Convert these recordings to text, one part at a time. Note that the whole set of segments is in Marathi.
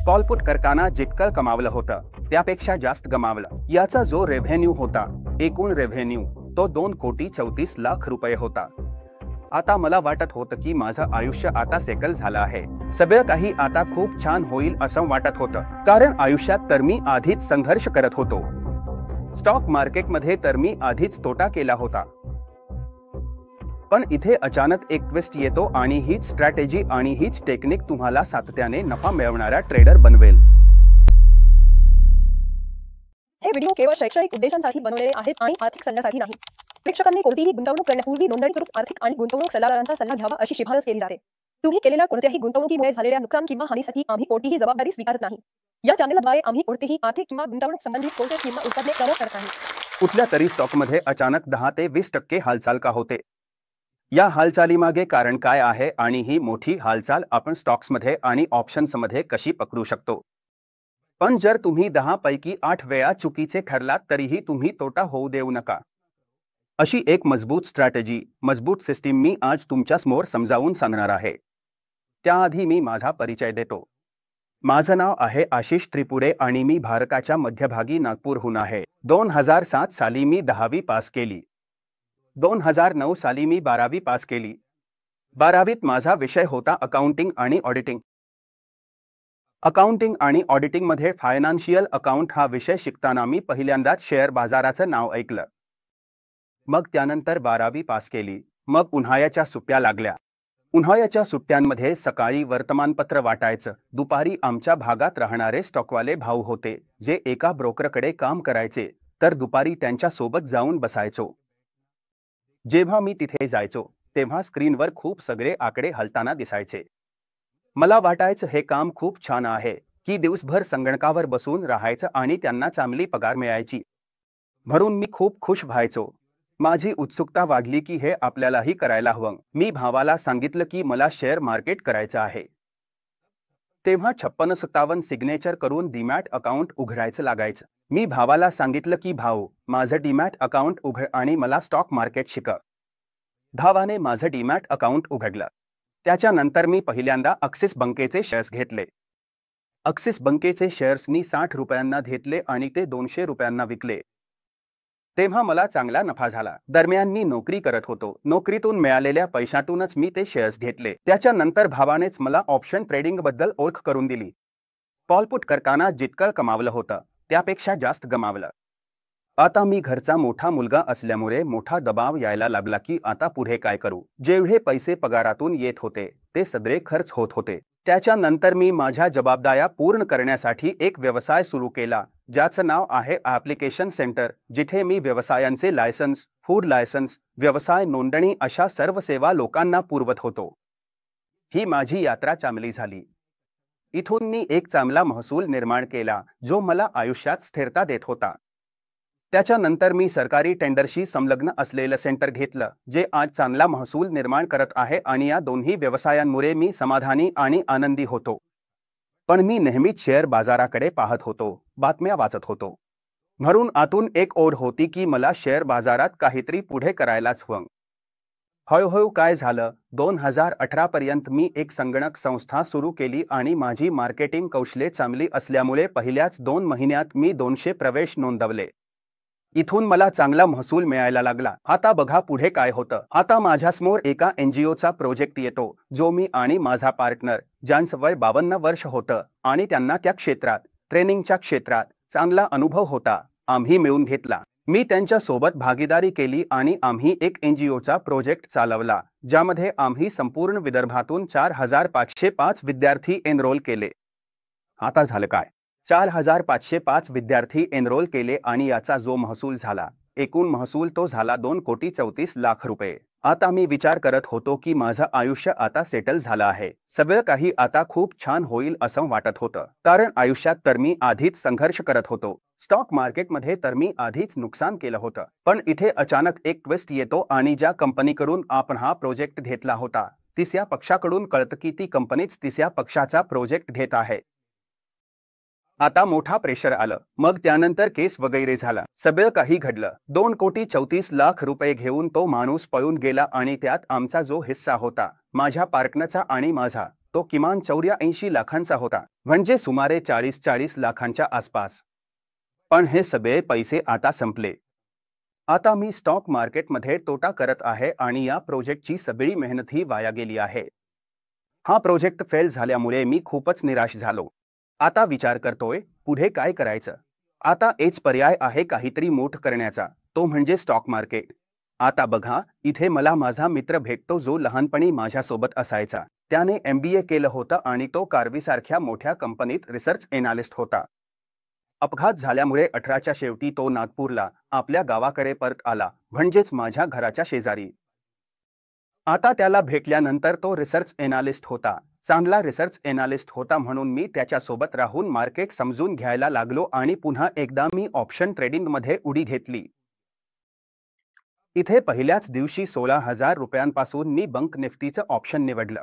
कॉलपुट करताना जितकं कमावलं होतं त्यापेक्षा जास्त गमावलं। याचा जो रेव्हेन्यू होता, एकूण रेव्हेन्यू तो 2,34,00,000 रुपये होता। आता मला वाटत होतं की माझं आयुष्य आता सेटल झालं आहे, सगळं काही आता खूप छान होईल असं वाटत होतं। कारण आयुष्यात तर मी आधीच संघर्ष करत होतो, स्टॉक मार्केटमध्ये तर मी आधीच तोटा केला होता। पण इथे अचानक एक ट्विस्ट येतो आणि हीच स्ट्रॅटेजी आणि हीच टेक्निक तुम्हाला सातत्याने नफा मिळवणारा ट्रेडर बनवेल। हे व्हिडिओ केवळ शैक्षणिक उद्देशांसाठी बनवलेले आहेत आणि आर्थिक सल्ल्यासाठी नाही। प्रेक्षकांनी कोणतीही गुंतवणूक करण्यापूर्वी नोंदणीकृत आर्थिक आणि गुंतवणूक सल्लागारांचा सल्ला घ्यावा अशी शिफारस केली जाते। तुम्ही केलेल्या कोणत्याही गुंतवणुकीमुळे झालेल्या नुकसान किंवा हानीसाठी आम्ही कोणतीही जबाबदारी स्वीकारत नाही। या चॅनेलद्वारे आम्ही कोणतेही आर्थिक किंवा गुंतवणूक संबंधित कोणते किंवा उत्पादने प्रमोट करत नाही। कुठल्या तरी स्टॉकमध्ये अचानक 10 ते 20% हालचाल का होते? या हालचालीमागे कारण काय आहे आणि ही मोठी हालचाल आपण स्टॉक्समध्ये आणि ऑप्शन्समध्ये कशी पकडू शकतो? पण जर तुम्ही 10 पैकी 8 वेळा चुकीचे ठरलात तरीही तुम्ही तोटा होऊ देऊ नका। अशी एक मजबूत स्ट्रॅटेजी, मजबूत सिस्टीम मी आज तुमच्या समोर समजावून सांगणार आहे। त्याआधी मी माझा परिचय देतो। माझं नाव आहे आशिष त्रिपुरे आणि मी भारताच्या मध्यभागी नागपूरहून आहे। 2007 साली मी 10वी पास केली। 2009 साली मी 12वी पास केली। 12वीत माझा विषय होता अकाउंटिंग आणि ऑडिटिंग। अकाउंटिंग आणि ऑडिटिंग मध्ये फायनान्शियल अकाउंट हा विषय शिकताना मी पहिल्यांदाच शेअर बाजाराचं नाव ऐकलं। मग त्यानंतर 12वी पास केली। मग उन्हाळ्याच्या सुट्ट्या लागल्या। उन्हाळ्याच्या सुट्ट्यांमध्ये सकाळी वर्तमानपत्र वाटायचं, दुपारी आमच्या भागात राहणारे स्टॉकवाले भाऊ होते जे एका ब्रोकरकडे काम करायचे, तर दुपारी त्यांच्या सोबत जाऊन बसायचो। जेव्हा मी तिथे जायचो तेव्हा स्क्रीनवर खूप सगळे आकडे हलताना दिसायचे। मला वाटायचं हे काम खूप छान आहे की दिवसभर संगणकावर बसून राहायचं आणि त्यांना चांगली पगार मिळायची, म्हणून मी खूप खुश व्हायचो। माझी उत्सुकता वाढली की हे आपल्यालाही करायला हवं। मी भावाला सांगितलं की मला शेअर मार्केट करायचं आहे। तेव्हा 56-57 सिग्नेचर करून डीमॅट अकाउंट उघडायचं लागायचं। मी भावाला सांगितलं की भाऊ, माझं डीमॅट अकाउंट उघड आणि मला स्टॉक मार्केट शिकव। भावाने माझं डीमॅट अकाउंट उघडलं। त्याच्यानंतर मी पहिल्यांदा ॲक्सिस बँकेचे शेअर्स घेतले। ॲक्सिस बँकेचे शेअर्स मी 60 रुपयांना घेतले आणि ते 200 रुपयांना विकले। तेव्हा मला चांगला नफा झाला। दरम्यान मी नोकरी करत होतो, नोकरीतून मिळालेल्या पैशातूनच मी ते शेअर्स घेतले। त्याच्यानंतर भावानेच मला ऑप्शन ट्रेडिंग बद्दल ओळख करून दिली। कॉलपुट करताना जितकं कमावलं होतं त्यापेक्षा जास्त गमावलं। आता मी घरचा मोठा मुलगा असल्यामुळे मोठा दबाव यायला लागला की आता पुढे काय करू। जेवढे पैसे पगारातून येत होते ते सगळे खर्च होत होते। त्याच्यानंतर मी माझ्या जबाबदाऱ्या पूर्ण करण्यासाठी एक व्यवसाय सुरू केला ज्याचं नाव आहे ॲप्लिकेशन सेंटर, जिथे मी व्यवसायांचे लायसन्स, फूड लायसन्स, व्यवसाय नोंदणी अशा सर्व सेवा लोकांना पुरवत होतो। ही माझी यात्रा चांगली झाली। इथून मी एक चांगला महसूल निर्माण केला जो मला आयुष्यात स्थिरता देत होता। त्याच्यानंतर मी सरकारी टेंडरशी संलग्न असलेलं सेंटर घेतलं जे आज चांगला महसूल निर्माण करत आहे आणि या दोन्ही व्यवसायांमुळे मी समाधानी आणि आनंदी होतो। पण मी नेहमीच शेअर बाजाराकडे पाहत होतो, बातम्या वाचत होतो, म्हणून आतून एक ओढ होती की मला शेअर बाजारात काहीतरी पुढे करायलाच हवं। हळूहळू काय झालं, 2018 पर्यंत मी एक संगणक संस्था सुरू केली आणि माझी मार्केटिंग कौशल्ये चांगली असल्यामुळे पहिल्याच 2 महिन्यात मी 200 प्रवेश नोंदवले। इथून मला चांगला महसूल मिळायला लागला। आता बघा पुढे काय होतं। आता माझ्यासमोर एका NGOचा प्रोजेक्ट येतो जो मी आणि माझा पार्टनर, ज्यांचं वय 52 वर्ष होतं आणि त्यांना त्या क्षेत्रात, ट्रेनिंगच्या क्षेत्रात चांगला अनुभव होता, आम्ही मिळून घेतला। मी त्यांच्या सोबत भागीदारी केली आणि आम्ही एक NGOचा प्रोजेक्ट चालवला ज्यामध्ये आम्ही संपूर्ण विदर्भातून 4,505 विद्यार्थी एनरोल केले। आता झालं काय? 4,505 विद्यार्थी एनरोल केले आणि याचा जो महसूल झाला, एकूण महसूल तो झाला 2,34,00,000 रुपये। आता मी विचार करत होतो की माझं आयुष्य आता सेटल झालं आहे, सगळं काही आता खूप छान होईल असं वाटत होतं। कारण आयुष्यात तर मी आधीच संघर्ष करत होतो, स्टॉक मार्केटमध्ये तर मी आधीच नुकसान केलं होतं। पण इथे अचानक एक ट्विस्ट येतो आणि ज्या कंपनीकडून आपण हा प्रोजेक्ट घेतला होता तिसऱ्या पक्षाकडून कळतं की ती कंपनीच तिसऱ्या पक्षाचा प्रोजेक्ट घेत आहे। आता मोठा प्रेशर आलं। मग त्यानंतर केस वगैरे झाला, सगळं काही घडलं। 2,34,00,000 रुपये घेऊन तो माणूस पळून गेला आणि त्यात आमचा जो हिस्सा होता, माझ्या पार्टनरचा आणि माझा, तो किमान 84 लाखांचा होता, म्हणजे सुमारे 40 लाखांच्या आसपास. पण हे सगळे पैसे आता संपले. आता मी स्टॉक मार्केटमध्ये तोटा करत आहे आणि या प्रोजेक्टची सगळी मेहनतही वाया गेली आहे. हा प्रोजेक्ट फेल झाल्यामुळे मी खूपच निराश झालो. आता विचार करतोय पुढे काय करायचं. आता हेच पर्याय आहे काहीतरी मोठं करण्याचा, तो म्हणजे स्टॉक मार्केट. आता बघा, इथे मला माझा मित्र भेटतो जो लहानपणी माझ्यासोबत असायचा. त्याने MBA केलं होतं आणि तो कार्वीसारख्या मोठ्या कंपनीत रिसर्च एनालिस्ट होता. अपघात झाल्यामुळे 18च्या शेवटी तो नागपूरला आपल्या गावाकडे परत आला, म्हणजेच माझ्या घराच्या शेजारी. आता त्याला भेटल्यानंतर तो रिसर्च एनालिस्ट होता. चांगला रिसर्च एनालिस्ट होता म्हणून मी त्याच्यासोबत राहून मार्केट समजून घ्यायला लागलो आणि पुन्हा एकदा मी ऑप्शन ट्रेडिंगमध्ये उडी घेतली. इथे पहिल्याच दिवशी 16,000 रुपयांपासून मी बँक निफ्टीचं ऑप्शन निवडलं.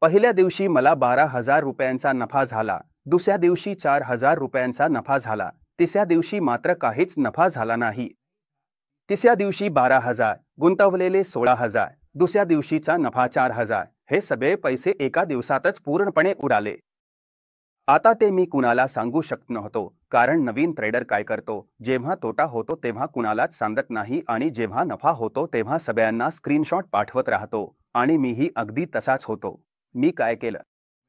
पहिल्या दिवशी मला 12,000 रुपयांचा नफा झाला, दुसऱ्या दिवशी 4,000 रुपयांचा नफा झाला, तिसऱ्या दिवशी मात्र काहीच नफा झाला नाही. तिसऱ्या दिवशी 12,000, गुंतवलेले 16,000, दुसऱ्या दिवशीचा नफा 4,000. हे सगळे पैसे एका दिवसातच पूर्णपणे उडाले. आता ते मी कुणाला सांगू शकत नव्हतो, कारण नवीन ट्रेडर काय करतो, जेव्हा तोटा होतो तेव्हा कुणालाच सांगत नाही आणि जेव्हा नफा होतो तेव्हा सगळ्यांना स्क्रीनशॉट पाठवत राहतो. आणि मीही अगदी तसाच होतो. मी काय केलं,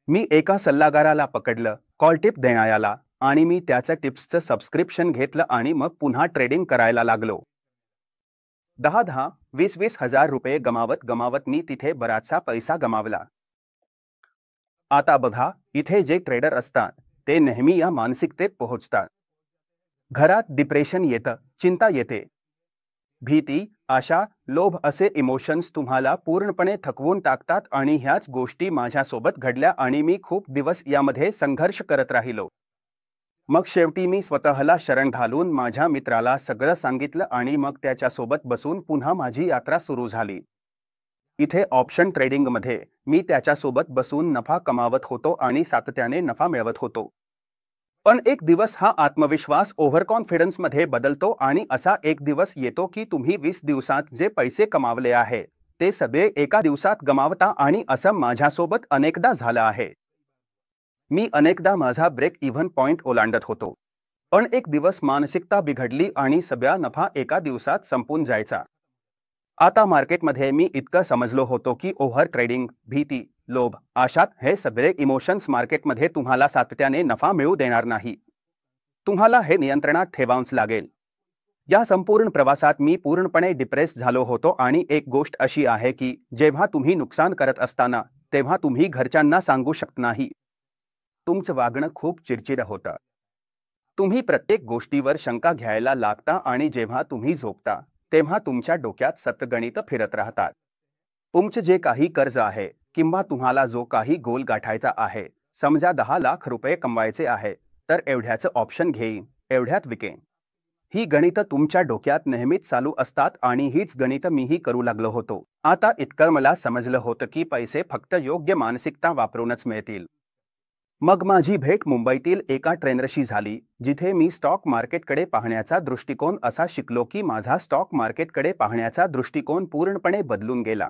मी एका सल्लागाराला पकडलं, कॉल टिप देणाऱ्याला, आणि मी त्याचं टिप्सचं सबस्क्रिप्शन घेतलं आणि मग पुन्हा ट्रेडिंग करायला लागलो. 10,000, 20,000 हजार रुपये गमावत मी तिथे बराचसा पैसा गमावला. आता बघा, इथे जे ट्रेडर असतात ते नेहमी या मानसिकतेत पोहोचतात. घरात डिप्रेशन येतं, चिंता येते, भीती, आशा, लोभ असे इमोशन्स तुम्हाला पूर्णपणे थकवून टाकतात आणि ह्याच गोष्टी माझ्यासोबत घडल्या आणि मी खूप दिवस यामध्ये संघर्ष करत राहिलो. मग शेवटी मी स्वतःला शरण घालून माझ्या मित्राला सगळं सांगितलं आणि मग त्याच्यासोबत बसून पुन्हा माझी यात्रा सुरू झाली. इथे ऑप्शन ट्रेडिंगमध्ये मी त्याच्यासोबत बसून नफा कमावत होतो आणि सातत्याने नफा मिळवत होतो. पण एक दिवस हा आत्मविश्वास ओव्हर कॉन्फिडन्समध्ये बदलतो आणि असा एक दिवस येतो की तुम्ही 20 दिवसात जे पैसे कमावले आहे ते सगळे एका दिवसात गमावता आणि असं माझ्यासोबत अनेकदा झालं आहे. मी अनेकदा माझा ब्रेक इव्हन पॉइंट ओलांडत होतो. पण एक दिवस मानसिकता बिघडली आणि सगळा नफा एका दिवसात संपून जायचा. आता मार्केटमध्ये मी इतकं समजलो होतो की ओव्हर ट्रेडिंग, भीती, लोभ, आशात हे सगळे इमोशन्स मार्केटमध्ये तुम्हाला सातत्याने नफा मिळू देणार नाही. तुम्हाला हे नियंत्रणात ठेवावंच लागेल. या संपूर्ण प्रवासात मी पूर्णपणे डिप्रेस झालो होतो आणि एक गोष्ट अशी आहे की जेव्हा तुम्ही नुकसान करत असताना तेव्हा तुम्ही घरच्यांना सांगू शकत नाही. तुमचं वागणं खूप चिडचिड होतं. तुम्ही प्रत्येक गोष्टीवर शंका घ्यायला लागता आणि जेव्हा तुम्ही झोपता तेव्हा तुमच्या डोक्यात सतत गणितं फिरत राहतात. तुमचे जे काही कर्ज आहे किंवा तुम्हाला जो काही गोल गाठायचा आहे, समजा 10 लाख रुपये कमवायचे आहे, तर एवढ्याचं ऑप्शन घेईन, एवढ्यात विकेन. ही गणितं तुमच्या डोक्यात नेहमीच चालू असतात आणि हीच गणितं मीही करू लागलो होतो. आता इतकं मला समजलं होतं की पैसे फक्त योग्य मानसिकता वापरूनच मिळतील. मग माझी भेट मुंबईतील एका ट्रेनरशी झाली, जिथे मी स्टॉक मार्केटकडे पाहण्याचा दृष्टिकोन असा शिकलो की माझा स्टॉक मार्केटकडे पाहण्याचा दृष्टिकोन पूर्णपणे बदलून गेला.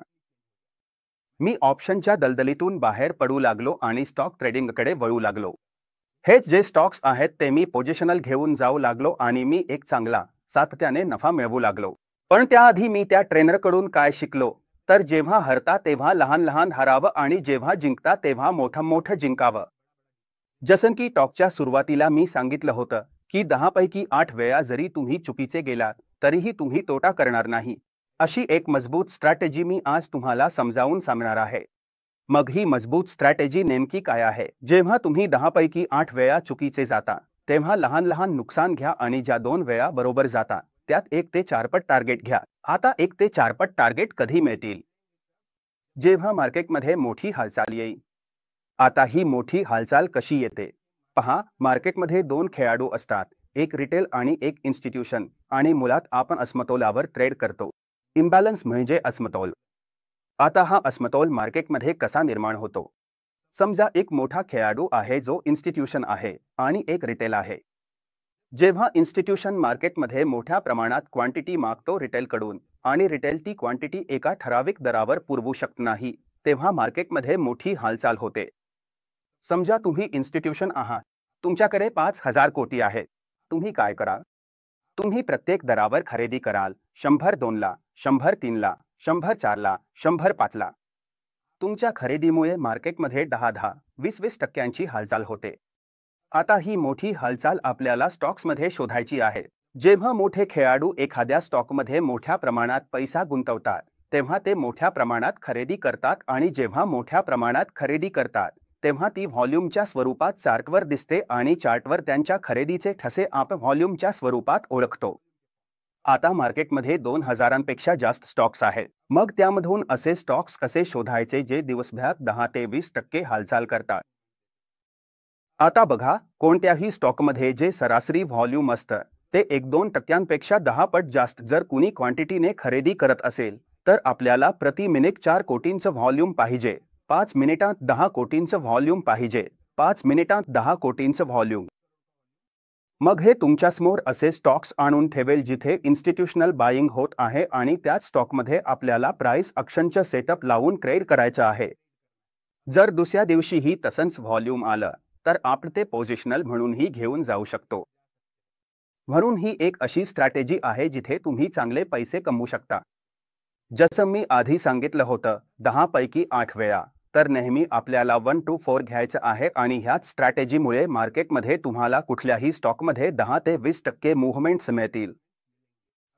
मी ऑप्शनच्या दलदलीतून बाहेर पडू लागलो आणि स्टॉक ट्रेडिंगकडे वळू लागलो. हेच जे स्टॉक्स आहेत ते मी पोझिशनल घेऊन जाऊ लागलो आणि मी एक चांगला सातत्याने नफा मिळवू लागलो. पण त्याआधी मी त्या ट्रेनरकडून काय शिकलो, तर जेव्हा हरता तेव्हा लहान लहान हरावं आणि जेव्हा जिंकता तेव्हा मोठं जिंकावं. जसं की टॉकच्या सुरुवातीला मी सांगितलं होतं की 10 पैकी 8 वेळा जरी तुम्ही चुकीचे गेलात तरीही तुम्ही तोटा करणार नाही. अशी एक मजबूत स्ट्रॅटेजी मी आज तुम्हाला समजावून सांगणार आहे. मग ही मजबूत स्ट्रॅटेजी नेमकी काय आहे? जेव्हा तुम्ही 10 पैकी 8 वेळा चुकीचे जाता तेव्हा लहान लहान नुकसान घ्या आणि ज्या 2 वेळा बरोबर जाता त्यात 1 ते 4 पट टार्गेट घ्या. आता 1 ते 4 पट टार्गेट कधी मिळतील? जेव्हा मार्केटमध्ये मोठी हालचाल येईल. आता ही मोठी हालचाल कशी येते पहा. मार्केटमध्ये 2 खेळाडू असतात, एक रिटेल आणि एक इन्स्टिट्यूशन, आणि मुळात आपण असमतोलावर ट्रेड करतो. इम्बॅलन्स म्हणजे असमतोल. आता हा असमतोल मार्केटमध्ये कसा निर्माण होतो? समजा एक मोठा खेळाडू आहे जो इन्स्टिट्यूशन आहे आणि एक रिटेल आहे. जेव्हा इन्स्टिट्यूशन मार्केटमध्ये मोठ्या प्रमाणात क्वांटिटी मागतो रिटेलकडून आणि रिटेल ती क्वांटिटी एका ठराविक दरावर पुरवू शकत नाही, तेव्हा मार्केटमध्ये मोठी हालचाल होते. समजा तुम्ही इन्स्टिट्यूशन आहात, तुमच्याकडे 5,000 कोटी आहेत. तुम्ही काय कराल? तुम्ही प्रत्येक दरावर खरेदी कराल. 100 2ला, 100 3ला, 100 4ला, 100 5ला. तुमच्या खरेदीमुळे मार्केटमध्ये 10-10, 20-20 टक्क्यांची हालचाल होते. आता ही मोठी हालचाल आपल्याला स्टॉक्समध्ये शोधायची आहे. जेव्हा मोठे खेळाडू एखाद्या स्टॉकमध्ये मोठ्या प्रमाणात पैसा गुंतवतात, तेव्हा ते मोठ्या प्रमाणात खरेदी करतात आणि जेव्हा मोठ्या प्रमाणात खरेदी करतात, तेव्हा ती व्हॉल्यूमच्या स्वरूपात चार्टवर दिसते आणि चार्टवर त्यांच्या खरेदीचे ठसे आपण व्हॉल्यूमच्या स्वरूपात ओळखतो. आता मार्केटमध्ये 2,000पेक्षा जास्त स्टॉक्स आहेत. मग त्यामधून असे स्टॉक्स कसे शोधायचे जे दिवसभरात 10 ते 20% हालचाल करतात? आता बघा, कोणत्याही स्टॉकमध्ये जे सरासरी व्हॉल्यूम असतं ते 1-2 टक्क्यांपेक्षा 10 पट जास्त जर कुणी क्वांटिटीने खरेदी करत असेल, तर आपल्याला प्रति मिनिट 4 कोटींचं व्हॉल्यूम पाहिजे. 5 मिनिटात 10 कोटींचं व्हॉल्यूम पाहिजे. 5 मिनिटात 10 कोटींचं व्हॉल्यूम. मग हे तुमच्यासमोर असे स्टॉक्स आणून ठेवेल जिथे इन्स्टिट्यूशनल बाईंग होत आहे आणि त्याच स्टॉकमध्ये आपल्याला प्राइस ॲक्शनचं सेटअप लावून ट्रेड करायचं आहे. जर दुसऱ्या दिवशीही तसंच व्हॉल्यूम आलं, तर आपण ते पोझिशनल म्हणूनही घेऊन जाऊ शकतो. म्हणून ही एक अशी स्ट्रॅटेजी आहे जिथे तुम्ही चांगले पैसे कमवू शकता. जसं मी आधी सांगितलं होतं, 10 पैकी 8 वेळा तर नेहमी आपल्याला 1 to 4 घ्यायचं आहे आणि ह्याच स्ट्रॅटेजीमुळे मार्केटमध्ये तुम्हाला कुठल्याही स्टॉकमध्ये 10 ते 20% मूव्हमेंट्स मिळतील.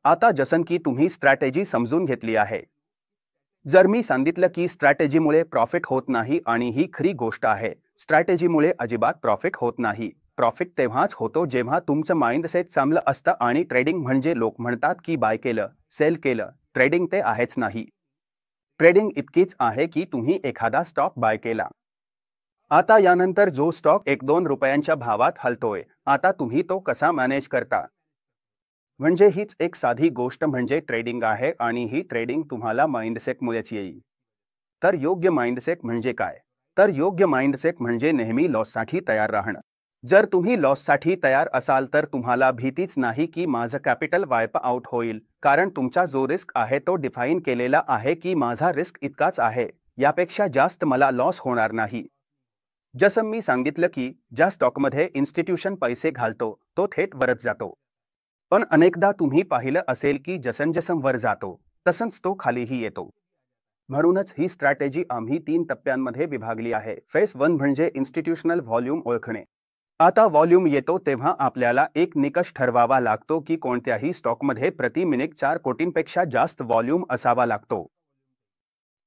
आता जसं की तुम्ही स्ट्रॅटेजी समजून घेतली आहे. जर मी सांगितलं की स्ट्रॅटेजीमुळे प्रॉफिट होत नाही आणि ही खरी गोष्ट आहे, स्ट्रॅटेजीमुळे अजिबात प्रॉफिट होत नाही. प्रॉफिट तेव्हाच होतो जेव्हा तुमचं माइंडसेट चांगलं असतं आणि ट्रेडिंग म्हणजे लोक म्हणतात की बाय केलं, सेल केलं, ट्रेडिंग ते आहेच नाही. ट्रेडिंग इतकीच आहे की तुम्ही एखादा स्टॉक बाय केला. आता यानंतर जो स्टॉक 1-2 रुपयांच्या भावात हलतोय, आता तुम्ही तो कसा मॅनेज करता? म्हणजे हीच एक साधी गोष्ट म्हणजे ट्रेडिंग आहे आणि ही ट्रेडिंग तुम्हाला माइंडसेटमुळेच येईल. तर योग्य माइंडसेट म्हणजे काय? तर योग्य माइंडसेट म्हणजे नेहमी लॉससाठी तयार राहणं. जर तुम्ही लॉससाठी तयार असाल तर तुम्हाला भीतीच नाही की माझं कॅपिटल वाईप आउट होईल, कारण तुमचा जो रिस्क आहे तो डिफाईन केलेला आहे की माझा रिस्क इतकाच आहे, यापेक्षा जास्त मला लॉस होणार नाही. जसं मी सांगितलं की ज्या स्टॉकमध्ये इन्स्टिट्यूशन पैसे घालतो तो थेट वरच जातो. पण अनेकदा तुम्ही पाहिलं असेल की जसं वर जातो तसंच तो खालीही येतो. म्हणूनच ही स्ट्रॅटेजी आम्ही 3 टप्प्यांमध्ये विभागली आहे. फेज 1 म्हणजे इन्स्टिट्यूशनल व्हॉल्यूम ओळखणे. आता व्हॉल्यूम येतो तेव्हा आपल्याला एक निकष ठरवावा लागतो की कोणत्याही स्टॉकमध्ये प्रति मिनिट 4 कोटींपेक्षा जास्त व्हॉल्यूम असावा लागतो.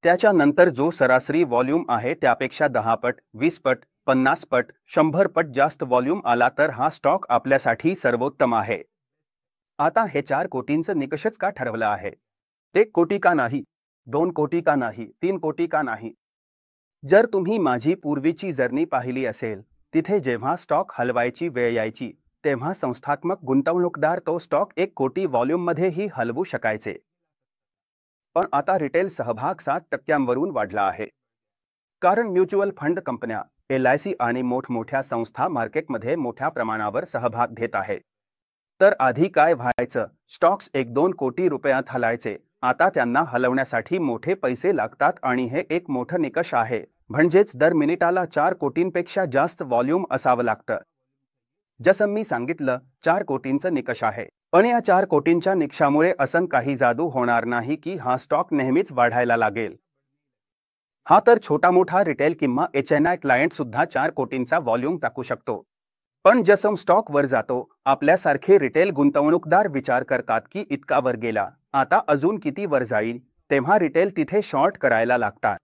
त्याच्यानंतर जो सरासरी व्हॉल्यूम आहे त्यापेक्षा 10 पट, 20 पट, 50 पट, 100 पट जास्त व्हॉल्यूम आला तर हा स्टॉक आपल्यासाठी सर्वोत्तम आहे. आता हे 4 कोटींचं निकषच का ठरवलं आहे? 1 कोटी का नाही? 2 कोटी का नाही? 3 कोटी का नाही? जर तुम्ही माझी पूर्वीची जर्नी पाहिली असेल, तिथे जेव्हा स्टॉक हलवायची वेळ यायची, तेव्हा संस्थात्मक गुंतवणूकदार तो स्टॉक 1 कोटी व्हॉल्यूममध्येही हलवू शकायचे. पण आता रिटेल सहभाग 7% वाढला आहे. कारण म्युच्युअल फंड कंपन्या, LIC आणि मोठमोठ्या संस्था मार्केटमध्ये मोठ्या प्रमाणावर सहभाग घेत आहेत. तर आधी काय व्हायचं? स्टॉक्स 1-2 कोटी रुपयात हलायचे. आता त्यांना हलवण्यासाठी मोठे पैसे लागतात आणि हे एक मोठं निकष आहे. म्हणजेच दर मिनिटाला 4 कोटींपेक्षा जास्त व्हॉल्यूम असावं लागतं. जसं मी सांगितलं, 4 कोटींचं निकष आहे. पण या 4 कोटींच्या निकषामुळे असं काही जादू होणार नाही की हा स्टॉक नेहमीच वाढायला लागेल. हा तर छोटा मोठा रिटेल किंवा HNI क्लायंट सुद्धा 4 कोटींचा व्हॉल्यूम टाकू शकतो. पण जसं स्टॉक वर जातो, आपल्यासारखे रिटेल गुंतवणूकदार विचार करतात की इतका वर गेला, आता अजून किती वर जाईल, तेव्हा रिटेल तिथे शॉर्ट करायला लागतात.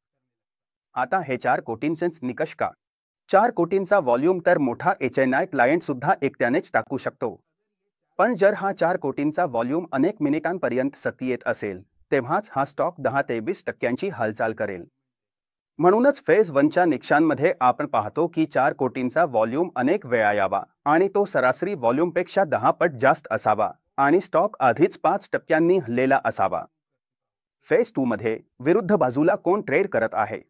आता हे 4 कोटींचेच निकष का? 4 कोटींचा व्हॉल्यूम तर मोठा HNI क्लायंट सुद्धा एकट्यानेच टाकू शकतो. पण जर हा 4 कोटींचा व्हॉल्यूम अनेक मिनिटांपर्यंत सतत येत असेल, तेव्हाच हा स्टॉक 10 ते 20% हालचाल करेल. म्हणूनच फेज 1च्या निकषांमध्ये आपण पाहतो की 4 कोटींचा व्हॉल्यूम अनेक वेळा यावा आणि तो सरासरी व्हॉल्यूमपेक्षा 10 पट जास्त असावा आणि स्टॉक आधीच 5% हललेला असावा. फेज 2 मध्ये विरुद्ध बाजूला कोण ट्रेड करत आहे?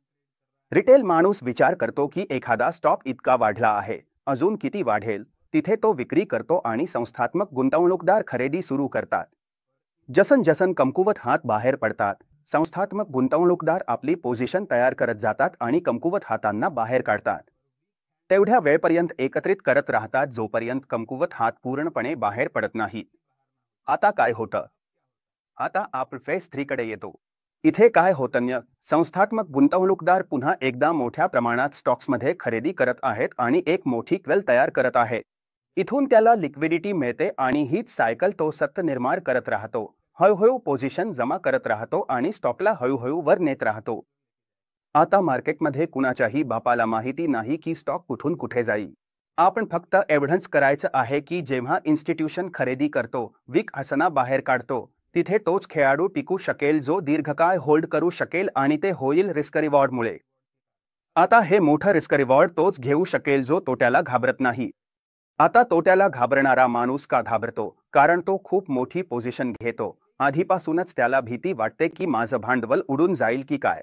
रिटेल माणूस विचार करतो की एखादा स्टॉक इतका वाढला आहे, अजून किती वाढेल, तिथे तो विक्री करतो आणि संस्थात्मक गुंतवणूकदार खरेदी सुरू करतात. जसं कमकुवत हात बाहेर पडतात, संस्थात्मक गुंतवणूकदार आपली पोझिशन तयार करत जातात आणि कमकुवत हातांना बाहेर काढतात. तेवढ्या वेळपर्यंत एकत्रित करत राहतात जोपर्यंत कमकुवत हात पूर्णपणे बाहेर पडत नाही. आता काय होतं? आता आपण फेज 3 कडे येतो. इथे काय होतं? संस्थात्मक गुंतवणूकदार पुन्हा एकदा मोठ्या प्रमाणात स्टॉक्समध्ये खरेदी करत आहेत आणि एक मोठी क्वेल तयार करत आहे. इथून त्याला लिक्विडिटी मिळते आणि हीच सायकल तो सतत निर्माण करत राहतो. हळूहळू पोझिशन जमा करत राहतो आणि स्टॉकला हळूहळू वर नेत राहतो. आता मार्केटमध्ये कुणाच्याही बापाला माहिती नाही की स्टॉक कुठून कुठे जाईल. आपण फक्त एव्हिडन्स करायचं आहे की जेव्हा इन्स्टिट्यूशन खरेदी करतो, विक असना बाहेर काढतो, तिथे तोच खेळाडू टिकू शकेल जो दीर्घकाळ होल्ड करू शकेल आणि ते होईल रिस्क रिवॉर्डमुळे. आता हे मोठं रिस्क रिवॉर्ड तोच घेऊ शकेल जो तोट्याला घाबरत नाही. आता तोट्याला घाबरणारा माणूस का घाबरतो? कारण तो खूप मोठी पोझिशन घेतो. आधीपासूनच त्याला भीती वाटते की माझं भांडवल उडून जाईल की काय.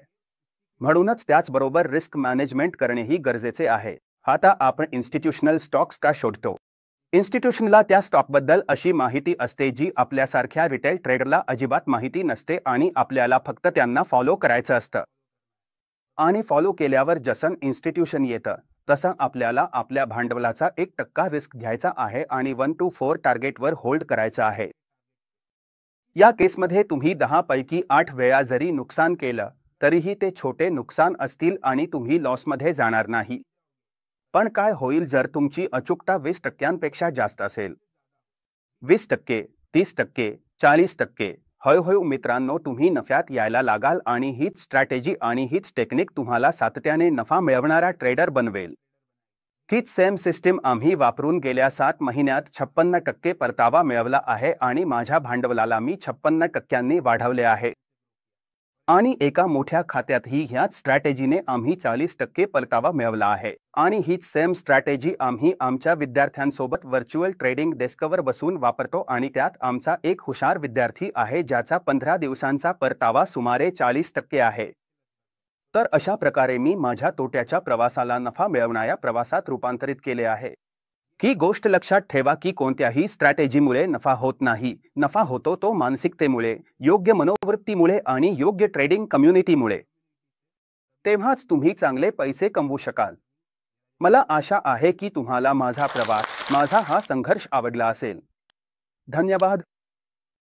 म्हणूनच त्याचबरोबर रिस्क मॅनेजमेंट करणेही गरजेचे आहे. आता आपण इन्स्टिट्यूशनल स्टॉक्स का शोधतो? इन्स्टिट्यूशनला त्या स्टॉकबद्दल अशी माहिती असते जी आपल्यासारख्या रिटेल ट्रेडरला अजिबात माहिती नसते आणि आपल्याला फक्त त्यांना फॉलो करायचं असतं. आणि फॉलो केल्यावर जसं इन्स्टिट्यूशन येतं तसं आपल्याला आपल्या भांडवलाचा 1% रिस्क घ्यायचा आहे आणि 1 to 4 टार्गेटवर होल्ड करायचं आहे. या केसमध्ये तुम्ही 10 पैकी 8 वेळा जरी नुकसान केलं तरीही ते छोटे नुकसान असतील आणि तुम्ही लॉसमध्ये जाणार नाही. पण काय होईल जर तुमची अचूकता 20%पेक्षा जास्त असेल? 20%, 30%, 40%. हळूहळू मित्रांनो तुम्ही नफ्यात यायला लागाल आणि हीच स्ट्रॅटेजी आणि हीच टेक्निक तुम्हाला सातत्याने नफा मिळवणारा ट्रेडर बनवेल. हीच सेम सिस्टीम आम्ही वापरून गेल्या 7 महिन्यात 56% परतावा मिळवला आहे आणि माझ्या भांडवलाला मी 56% वाढवले आहे. आणि एका मोठ्या खात्यातही ह्याच स्ट्रॅटेजीने आम्ही 40% परतावा मिळवला आहे. आणि हीच सेम स्ट्रॅटेजी आम्ही आमच्या विद्यार्थ्यांसोबत व्हर्च्युअल ट्रेडिंग डेस्कवर बसून वापरतो आणि त्यात आमचा एक हुशार विद्यार्थी आहे ज्याचा 15 दिवसांचा परतावा सुमारे 40% आहे. तर अशा प्रकारे मी माझ्या तोट्याच्या प्रवासाला नफा मिळवणाऱ्या प्रवासात रूपांतरित केले आहे. ही गोष्ट लक्षात ठेवा की कोणत्याही स्ट्रॅटेजीमुळे नफा होत नाही. नफा होतो तो मानसिकतेमुळे, योग्य मनोवृत्तीमुळे आणि योग्य ट्रेडिंग कम्युनिटीमुळे. तेव्हाच तुम्ही चांगले पैसे कमवू शकाल. मला आशा आहे की तुम्हाला माझा प्रवास, माझा हा संघर्ष आवडला असेल. धन्यवाद.